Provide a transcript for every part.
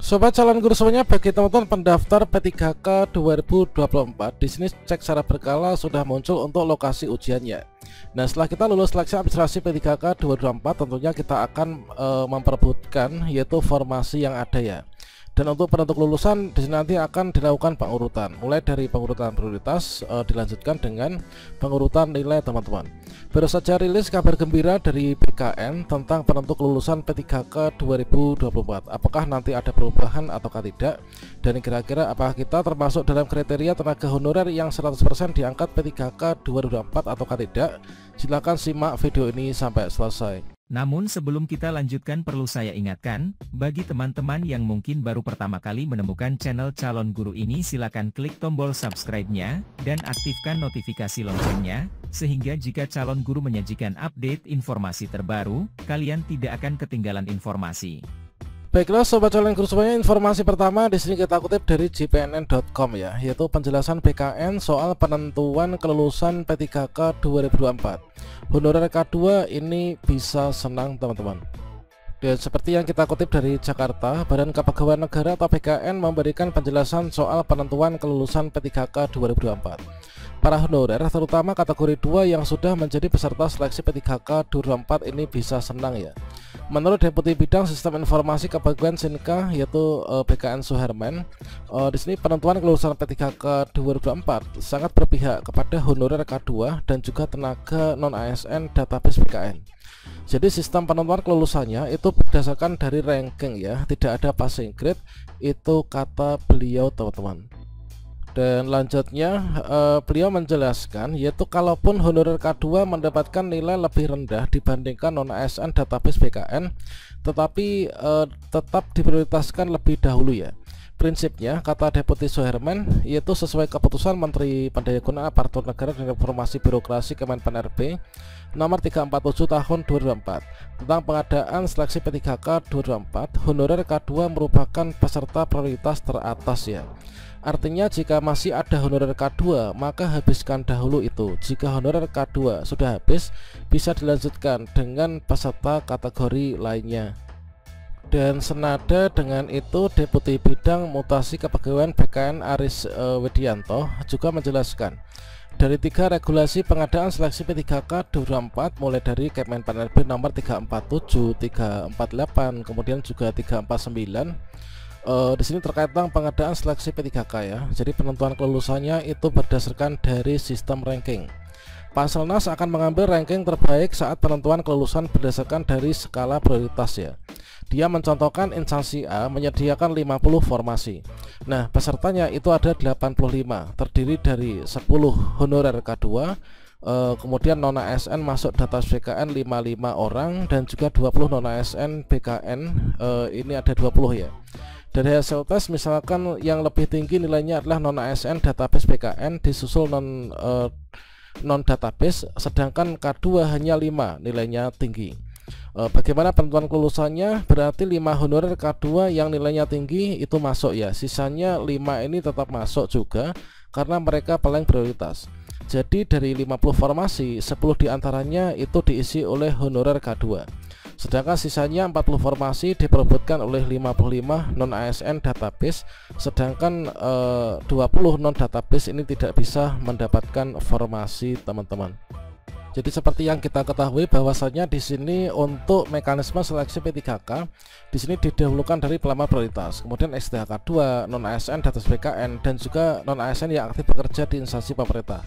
Sobat calon guru semuanya, bagi teman-teman pendaftar P3K 2024, di sini cek secara berkala sudah muncul untuk lokasi ujiannya. Nah, setelah kita lulus seleksi administrasi P3K 2024, tentunya kita akan memperebutkan yaitu formasi yang ada ya. Dan untuk penentu lulusan di sini nanti akan dilakukan pengurutan, mulai dari pengurutan prioritas dilanjutkan dengan pengurutan nilai teman-teman. Baru saja rilis kabar gembira dari BKN tentang penentu kelulusan P3K 2024. Apakah nanti ada perubahan ataukah tidak? Dan kira-kira apakah kita termasuk dalam kriteria tenaga honorer yang 100% diangkat P3K 2024 ataukah tidak? Silahkan simak video ini sampai selesai. Namun sebelum kita lanjutkan, perlu saya ingatkan, bagi teman-teman yang mungkin baru pertama kali menemukan channel Calon Guru ini, silakan klik tombol subscribe-nya, dan aktifkan notifikasi loncengnya, sehingga jika Calon Guru menyajikan update informasi terbaru, kalian tidak akan ketinggalan informasi. Baiklah sobat calon guru semuanya, informasi pertama di sini kita kutip dari jpnn.com ya, yaitu penjelasan BKN soal penentuan kelulusan P3K 2024. Honorer K2 ini bisa senang teman-teman. Dan seperti yang kita kutip dari Jakarta, Badan Kepegawaian Negara atau BKN memberikan penjelasan soal penentuan kelulusan P3K 2024. Para honorer terutama kategori 2 yang sudah menjadi peserta seleksi P3K 2024 ini bisa senang ya. Menurut Deputi Bidang Sistem Informasi Kepegawaian Sinka yaitu BKN Suherman, di sini penentuan kelulusan P3K 2024 sangat berpihak kepada honorer K2 dan juga tenaga non ASN database BKN. Jadi sistem penentuan kelulusannya itu berdasarkan dari ranking ya, tidak ada passing grade, itu kata beliau teman-teman. Dan lanjutnya beliau menjelaskan yaitu kalaupun honorer K2 mendapatkan nilai lebih rendah dibandingkan non ASN database BKN, tetapi tetap diprioritaskan lebih dahulu ya. Prinsipnya, kata Deputi Suherman, yaitu sesuai keputusan Menteri Pendayagunaan Aparatur Negara dan Reformasi Birokrasi Kemenpan RB nomor 347 tahun 2024 tentang pengadaan seleksi P3K 2024, honorer K2 merupakan peserta prioritas teratas ya. Artinya jika masih ada honorer K2 maka habiskan dahulu itu. Jika honorer K2 sudah habis, bisa dilanjutkan dengan peserta kategori lainnya. Dan senada dengan itu, Deputi Bidang Mutasi Kepegawaian BKN Aris Widianto juga menjelaskan dari 3 regulasi pengadaan seleksi P3K 2024 mulai dari Kemenpan RB nomor 347, 348, kemudian juga 349. Di sini terkait tentang pengadaan seleksi P3K ya. Jadi penentuan kelulusannya itu berdasarkan dari sistem ranking. Panselnas akan mengambil ranking terbaik saat penentuan kelulusan berdasarkan dari skala prioritas ya. Dia mencontohkan instansi A menyediakan 50 formasi. Nah, pesertanya itu ada 85, terdiri dari 10 honorer K2, kemudian non ASN masuk data BKN 55 orang dan juga 20 non ASN BKN, ini ada 20 ya. Dari hasil tes misalkan yang lebih tinggi nilainya adalah non ASN database BKN disusul non database, sedangkan K2 hanya 5 nilainya tinggi. Bagaimana penentuan kelulusannya? Berarti 5 honorer K2 yang nilainya tinggi itu masuk ya, sisanya 5 ini tetap masuk juga karena mereka paling prioritas. Jadi dari 50 formasi, 10 diantaranya itu diisi oleh honorer K2, sedangkan sisanya 40 formasi diperebutkan oleh 55 non ASN database, sedangkan 20 non database ini tidak bisa mendapatkan formasi teman-teman. Jadi seperti yang kita ketahui bahwasanya di sini untuk mekanisme seleksi P3K di sini didahulukan dari pelamar prioritas, kemudian STHK 2, non ASN database BKN dan juga non ASN yang aktif bekerja di instansi pemerintah.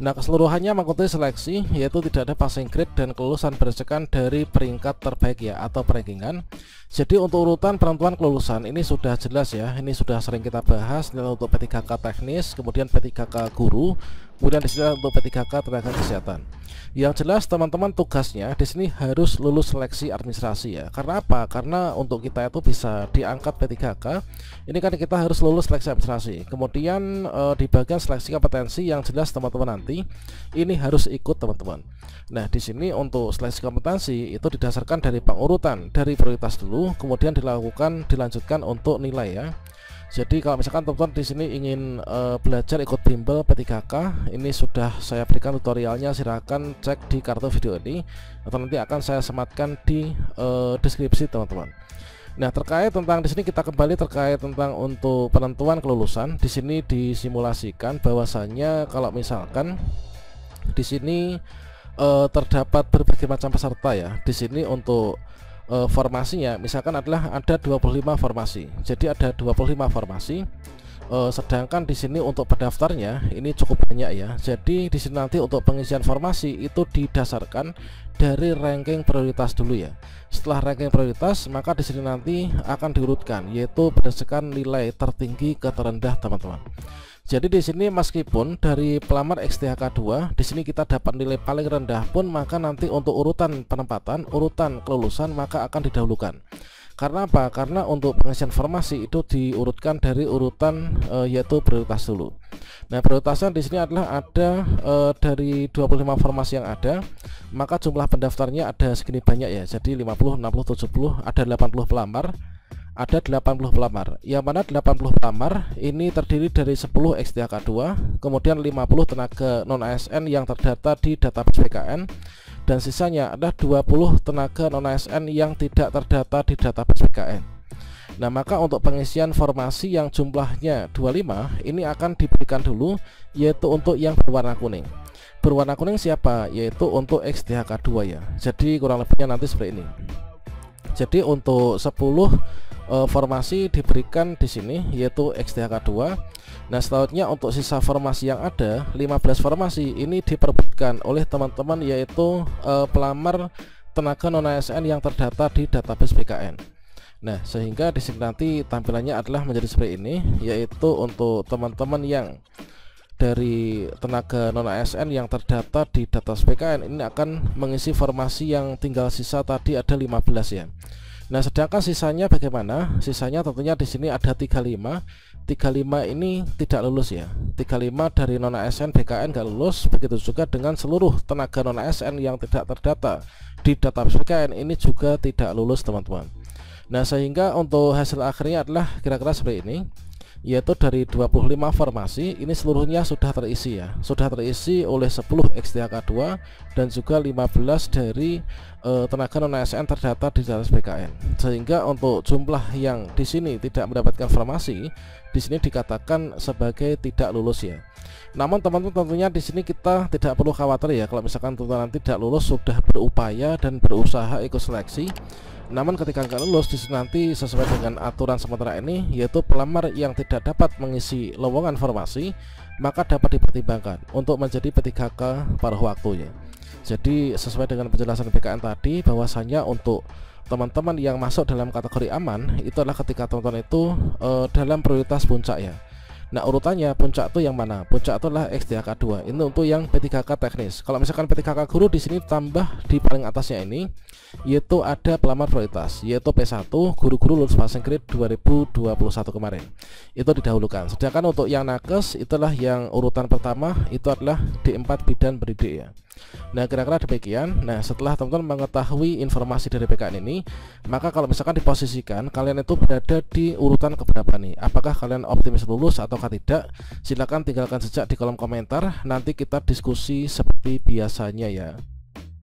Nah, keseluruhannya mengikuti seleksi yaitu tidak ada passing grade dan kelulusan berdasarkan dari peringkat terbaik ya atau perankingan. Jadi untuk urutan penentuan kelulusan ini sudah jelas ya, ini sudah sering kita bahas nilai untuk P3K teknis, kemudian P3K guru, kemudian di sini untuk P3K tenaga kesehatan. Yang jelas teman-teman tugasnya di sini harus lulus seleksi administrasi ya. Karena apa? Karena untuk kita itu bisa diangkat P3K, ini kan kita harus lulus seleksi administrasi. Kemudian di bagian seleksi kompetensi yang jelas teman-teman nanti ini harus ikut teman-teman. Nah, di sini untuk seleksi kompetensi itu didasarkan dari pengurutan dari prioritas dulu, kemudian dilanjutkan untuk nilai ya. Jadi kalau misalkan teman-teman di sini ingin belajar ikut bimbel P3K, ini sudah saya berikan tutorialnya, silahkan cek di kartu video ini atau nanti akan saya sematkan di deskripsi teman-teman. Nah, terkait tentang di sini kita kembali terkait tentang untuk penentuan kelulusan. Di sini disimulasikan bahwasannya kalau misalkan di sini terdapat berbagai macam peserta ya. Di sini untuk formasinya misalkan adalah ada 25 formasi. Jadi ada 25 formasi. Sedangkan di sini untuk pendaftarnya ini cukup banyak ya. Jadi di sini nanti untuk pengisian formasi itu didasarkan dari ranking prioritas dulu ya. Setelah ranking prioritas, maka di sini nanti akan diurutkan, yaitu berdasarkan nilai tertinggi ke terendah, teman-teman. Jadi di sini meskipun dari pelamar XTHK 2 di sini kita dapat nilai paling rendah pun, maka nanti untuk urutan penempatan, urutan kelulusan maka akan didahulukan. Karena apa? Karena untuk pengisian formasi itu diurutkan dari urutan yaitu prioritas dulu. Nah, prioritasnya di sini adalah ada dari 25 formasi yang ada, maka jumlah pendaftarnya ada segini banyak ya. Jadi 50, 60, 70, ada 80 pelamar. Ada 80 pelamar, yang mana 80 pelamar ini terdiri dari 10 XTHK 2, kemudian 50 tenaga non-ASN yang terdata di database BKN, dan sisanya ada 20 tenaga non-ASN yang tidak terdata di database BKN. Nah, maka untuk pengisian formasi yang jumlahnya 25 ini akan diberikan dulu, yaitu untuk yang berwarna kuning. Berwarna kuning siapa? Yaitu untuk XTHK 2 ya. Jadi kurang lebihnya nanti seperti ini. Jadi untuk 10 formasi diberikan di sini yaitu XTHK 2. Nah, selanjutnya untuk sisa formasi yang ada 15 formasi ini diperbutkan oleh teman-teman yaitu pelamar tenaga non-ASN yang terdata di database BKN. Nah, sehingga di sini nanti tampilannya adalah menjadi seperti ini, yaitu untuk teman-teman yang dari tenaga non-ASN yang terdata di database BKN ini akan mengisi formasi yang tinggal sisa tadi ada 15 ya. Nah, sedangkan sisanya bagaimana? Sisanya tentunya di sini ada 35. 35 ini tidak lulus ya. 35 dari non-ASN BKN gak lulus. Begitu juga dengan seluruh tenaga non-ASN yang tidak terdata di database BKN ini juga tidak lulus, teman-teman. Nah, sehingga untuk hasil akhirnya adalah kira-kira seperti ini, yaitu dari 25 formasi ini seluruhnya sudah terisi ya. Sudah terisi oleh 10 XTHK 2 dan juga 15 dari tenaga non-ASN terdata di database BKN. Sehingga untuk jumlah yang di sini tidak mendapatkan formasi di sini dikatakan sebagai tidak lulus ya. Namun teman-teman tentunya di sini kita tidak perlu khawatir ya kalau misalkan teman-teman tidak lulus, sudah berupaya dan berusaha ikut seleksi. Namun ketika nggak lulus di sini nanti sesuai dengan aturan sementara ini, yaitu pelamar yang tidak dapat mengisi lowongan formasi maka dapat dipertimbangkan untuk menjadi P3K paruh waktu ya. Jadi sesuai dengan penjelasan BKN tadi, bahwasanya untuk teman-teman yang masuk dalam kategori aman itu adalah ketika teman-teman itu dalam prioritas puncak ya. Nah, urutannya puncak itu yang mana? Puncak itu adalah XTHK 2. Ini untuk yang P3K teknis. Kalau misalkan P3K guru di sini tambah di paling atasnya ini, yaitu ada pelamar prioritas, yaitu P1 guru-guru lulus passing grade 2021 kemarin. Itu didahulukan. Sedangkan untuk yang nakes itulah yang urutan pertama, itu adalah D4 bidan pendidik ya. Nah, kira-kira demikian. Nah, setelah teman-teman mengetahui informasi dari BKN ini, maka kalau misalkan diposisikan kalian itu berada di urutan keberapa nih? Apakah kalian optimis lulus ataukah tidak? Silahkan tinggalkan sejak di kolom komentar. Nanti kita diskusi seperti biasanya ya.